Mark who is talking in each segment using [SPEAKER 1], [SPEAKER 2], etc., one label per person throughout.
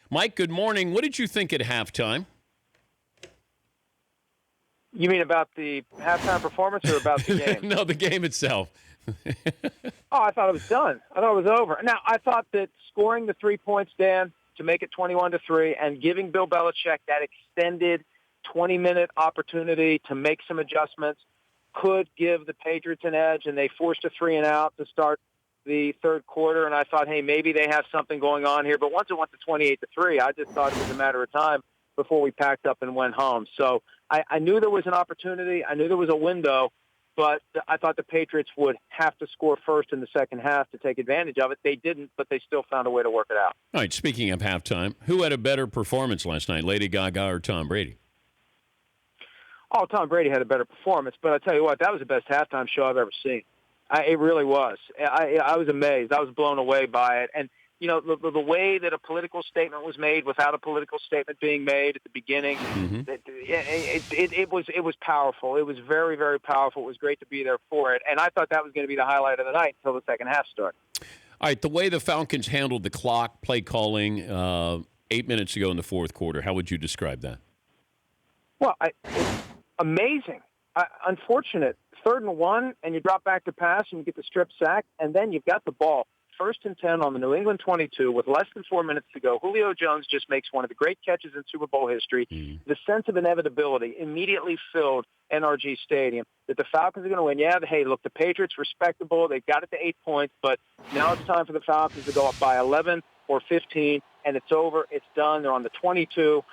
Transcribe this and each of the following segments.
[SPEAKER 1] Mike, good morning. What did you think at halftime?
[SPEAKER 2] You mean about the halftime performance or about the game?
[SPEAKER 1] No, the game itself.
[SPEAKER 2] Oh, I thought it was done. I thought it was over. Now, I thought that scoring the 3 points, Dan, to make it 21-3, and giving Bill Belichick that extended 20-minute opportunity to make some adjustments could give the Patriots an edge, and they forced a 3-and-out to start the third quarter, and I thought, hey, maybe they have something going on here. But once it went to 28-3, I just thought it was a matter of time before we packed up and went home. So I knew there was an opportunity. I knew there was a window, but I thought the Patriots would have to score first in the second half to take advantage of it. They didn't, but they still found a way to work it out.
[SPEAKER 1] All right, speaking of halftime, who had a better performance last night, Lady Gaga or Tom Brady?
[SPEAKER 2] Oh, Tom Brady had a better performance, but I tell you what, that was the best halftime show I've ever seen. It really was. I was amazed. I was blown away by it. And, you know, the way that a political statement was made without a political statement being made at the beginning, it was powerful. It was very, very powerful. It was great to be there for it. And I thought that was going to be the highlight of the night until the second half started.
[SPEAKER 1] All right, the way the Falcons handled the clock, play calling 8 minutes ago in the fourth quarter, how would you describe that?
[SPEAKER 2] Well, it's amazing. Unfortunate. 3rd and 1, and you drop back to pass, and you get the strip sack, and then you've got the ball. 1st and 10 on the New England 22 with less than 4 minutes to go. Julio Jones just makes one of the great catches in Super Bowl history. The sense of inevitability immediately filled NRG Stadium that the Falcons are going to win. Yeah, hey, look, the Patriots, respectable. They've got it to 8 points, but now it's time for the Falcons to go up by 11 or 15, and it's over. It's done. They're on the 22.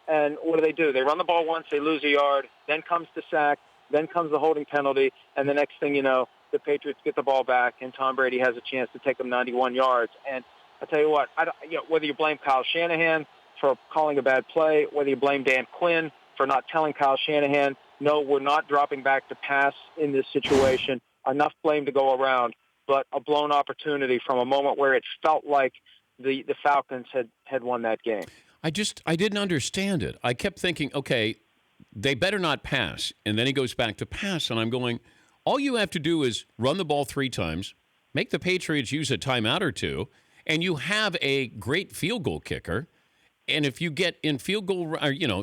[SPEAKER 2] And what do? They run the ball once, they lose a yard, then comes the sack, then comes the holding penalty, and the next thing you know, the Patriots get the ball back, and Tom Brady has a chance to take them 91 yards. And I tell you what, whether you blame Kyle Shanahan for calling a bad play, whether you blame Dan Quinn for not telling Kyle Shanahan, no, we're not dropping back to pass in this situation, enough blame to go around, but a blown opportunity from a moment where it felt like the Falcons had won that game.
[SPEAKER 1] I didn't understand it. I kept thinking, okay, they better not pass. And then he goes back to pass, and I'm going, all you have to do is run the ball 3 times, make the Patriots use a timeout or 2, and you have a great field goal kicker. And if you get in field goal,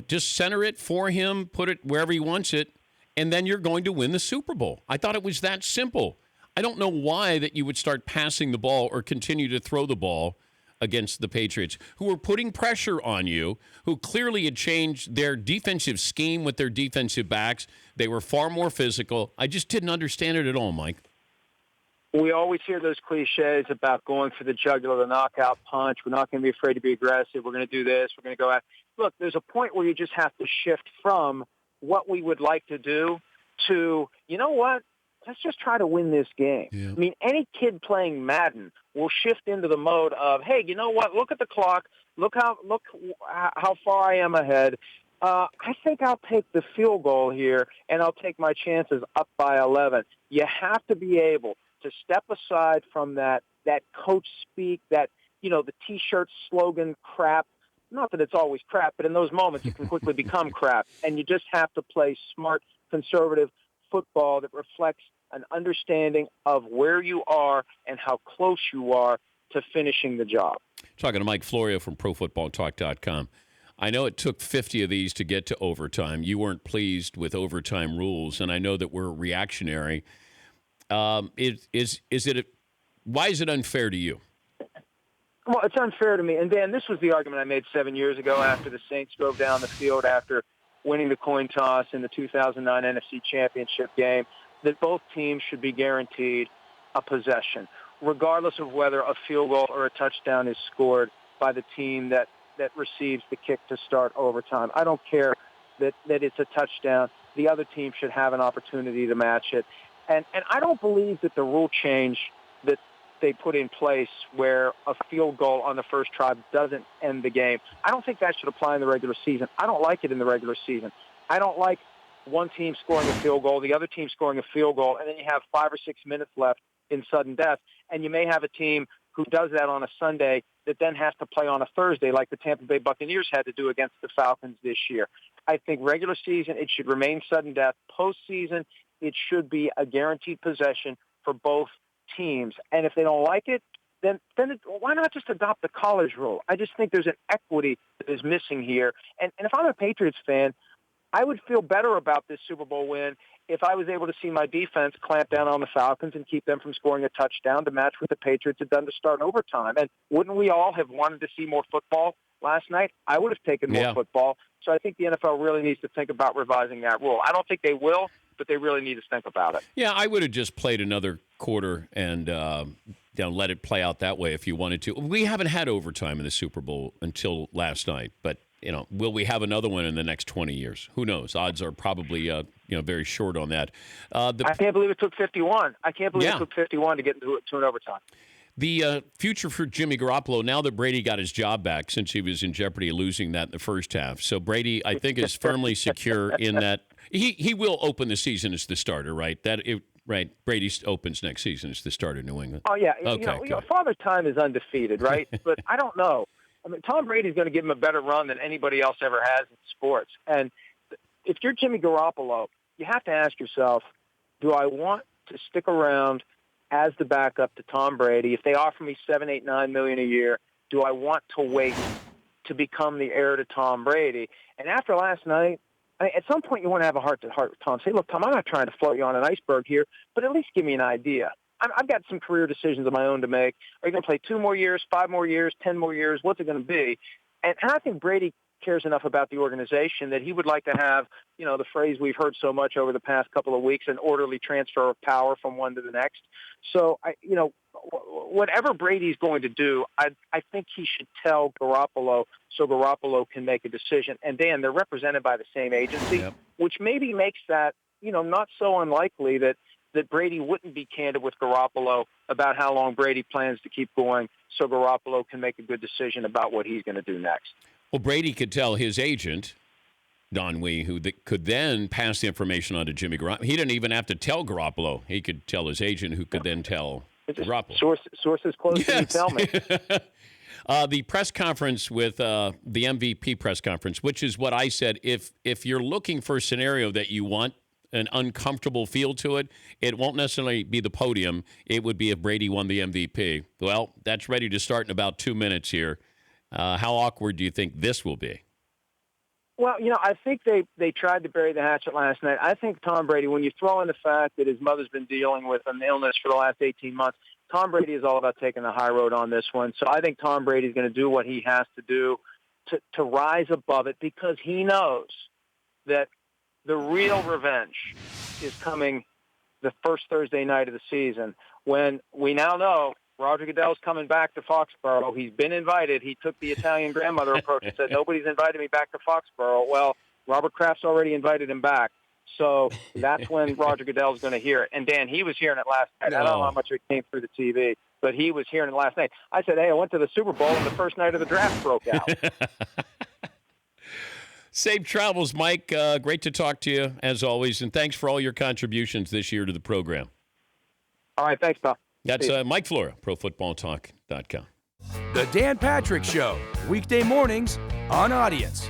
[SPEAKER 1] just center it for him, put it wherever he wants it, and then you're going to win the Super Bowl. I thought it was that simple. I don't know why that you would start passing the ball or continue to throw the ball against the Patriots, who were putting pressure on you, who clearly had changed their defensive scheme with their defensive backs. They were far more physical. I just didn't understand it at all, Mike.
[SPEAKER 2] We always hear those cliches about going for the jugular, the knockout punch. We're not going to be afraid to be aggressive. We're going to do this. We're going to go out. Look, there's a point where you just have to shift from what we would like to do to, you know what? Let's just try to win this game.
[SPEAKER 1] Yeah.
[SPEAKER 2] I mean, any kid playing Madden will shift into the mode of, hey, you know what? Look at the clock. Look how far I am ahead. I think I'll take the field goal here, and I'll take my chances up by 11. You have to be able to step aside from that coach speak, that, the T-shirt slogan crap. Not that it's always crap, but in those moments it can quickly become crap. And you just have to play smart, conservative football that reflects an understanding of where you are and how close you are to finishing the job.
[SPEAKER 1] Talking to Mike Florio from ProFootballTalk.com. I know it took 50 of these to get to overtime. You weren't pleased with overtime rules, and I know that we're reactionary. Why is it unfair to you?
[SPEAKER 2] Well, it's unfair to me. And, Dan, this was the argument I made 7 years ago after the Saints drove down the field after winning the coin toss in the 2009 NFC Championship game, that both teams should be guaranteed a possession, regardless of whether a field goal or a touchdown is scored by the team that receives the kick to start overtime. I don't care that it's a touchdown. The other team should have an opportunity to match it. And I don't believe that the rule change that they put in place where a field goal on the first try doesn't end the game, I don't think that should apply in the regular season. I don't like it in the regular season. I don't like one team scoring a field goal, the other team scoring a field goal, and then you have 5 or 6 minutes left in sudden death. And you may have a team who does that on a Sunday that then has to play on a Thursday like the Tampa Bay Buccaneers had to do against the Falcons this year. I think regular season, it should remain sudden death. Postseason, it should be a guaranteed possession for both teams. And if they don't like it, why not just adopt the college rule? I just think there's an equity that is missing here. And if I'm a Patriots fan, I would feel better about this Super Bowl win if I was able to see my defense clamp down on the Falcons and keep them from scoring a touchdown to match what the Patriots had done to start overtime. And wouldn't we all have wanted to see more football last night? I would have taken more football. So I think the NFL really needs to think about revising that rule. I don't think they will, but they really need to think about it.
[SPEAKER 1] Yeah, I would have just played another quarter and let it play out that way if you wanted to. We haven't had overtime in the Super Bowl until last night, but will we have another one in the next 20 years? Who knows? Odds are probably very short on that.
[SPEAKER 2] I can't believe it took 51. I can't believe it took 51 to get into an overtime.
[SPEAKER 1] The future for Jimmy Garoppolo, now that Brady got his job back since he was in jeopardy of losing that in the first half. So Brady, I think, is firmly secure in that he will open the season as the starter, right? Right. Brady opens next season as the starter in New England.
[SPEAKER 2] Oh, yeah.
[SPEAKER 1] Okay,
[SPEAKER 2] Father Time is undefeated, right? But I don't know. I mean, Tom Brady's going to give him a better run than anybody else ever has in sports. And if you're Jimmy Garoppolo, you have to ask yourself, do I want to stick around as the backup to Tom Brady? If they offer me $7, $8, $9 million a year, do I want to wait to become the heir to Tom Brady? And after last night, at some point you want to have a heart-to-heart with Tom. Say, look, Tom, I'm not trying to float you on an iceberg here, but at least give me an idea. I've got some career decisions of my own to make. Are you going to play 2 more years, 5 more years, 10 more years? What's it going to be? And I think Brady cares enough about the organization that he would like to have, the phrase we've heard so much over the past couple of weeks, an orderly transfer of power from one to the next. So, whatever Brady's going to do, I think he should tell Garoppolo so Garoppolo can make a decision. And, Dan, they're represented by the same agency, which maybe makes that, not so unlikely that Brady wouldn't be candid with Garoppolo about how long Brady plans to keep going so Garoppolo can make a good decision about what he's going to do next.
[SPEAKER 1] Well, Brady could tell his agent, Don Wee, who could then pass the information on to Jimmy Garoppolo. He didn't even have to tell Garoppolo. He could tell his agent, who could then tell Garoppolo.
[SPEAKER 2] Sources close to me tell me.
[SPEAKER 1] The press conference with the MVP press conference, which is what I said, if you're looking for a scenario that you want an uncomfortable feel to it, it won't necessarily be the podium. It would be if Brady won the MVP. Well, that's ready to start in about 2 minutes here. How awkward do you think this will be?
[SPEAKER 2] Well, I think they tried to bury the hatchet last night. I think Tom Brady, when you throw in the fact that his mother's been dealing with an illness for the last 18 months, Tom Brady is all about taking the high road on this one. So I think Tom Brady is going to do what he has to do to rise above it, because he knows that the real revenge is coming the first Thursday night of the season, when we now know Roger Goodell's coming back to Foxborough. He's been invited. He took the Italian grandmother approach and said, nobody's invited me back to Foxborough. Well, Robert Kraft's already invited him back. So that's when Roger Goodell's going to hear it. And, Dan, he was hearing it last night. I don't know how much it came through the TV, but he was hearing it last night. I said, hey, I went to the Super Bowl and the first night of the draft broke out.
[SPEAKER 1] Safe travels, Mike. Great to talk to you, as always, and thanks for all your contributions this year to the program.
[SPEAKER 2] All right, thanks, pal.
[SPEAKER 1] That's Mike Florio, ProFootballTalk.com.
[SPEAKER 3] The Dan Patrick Show, weekday mornings on Audience.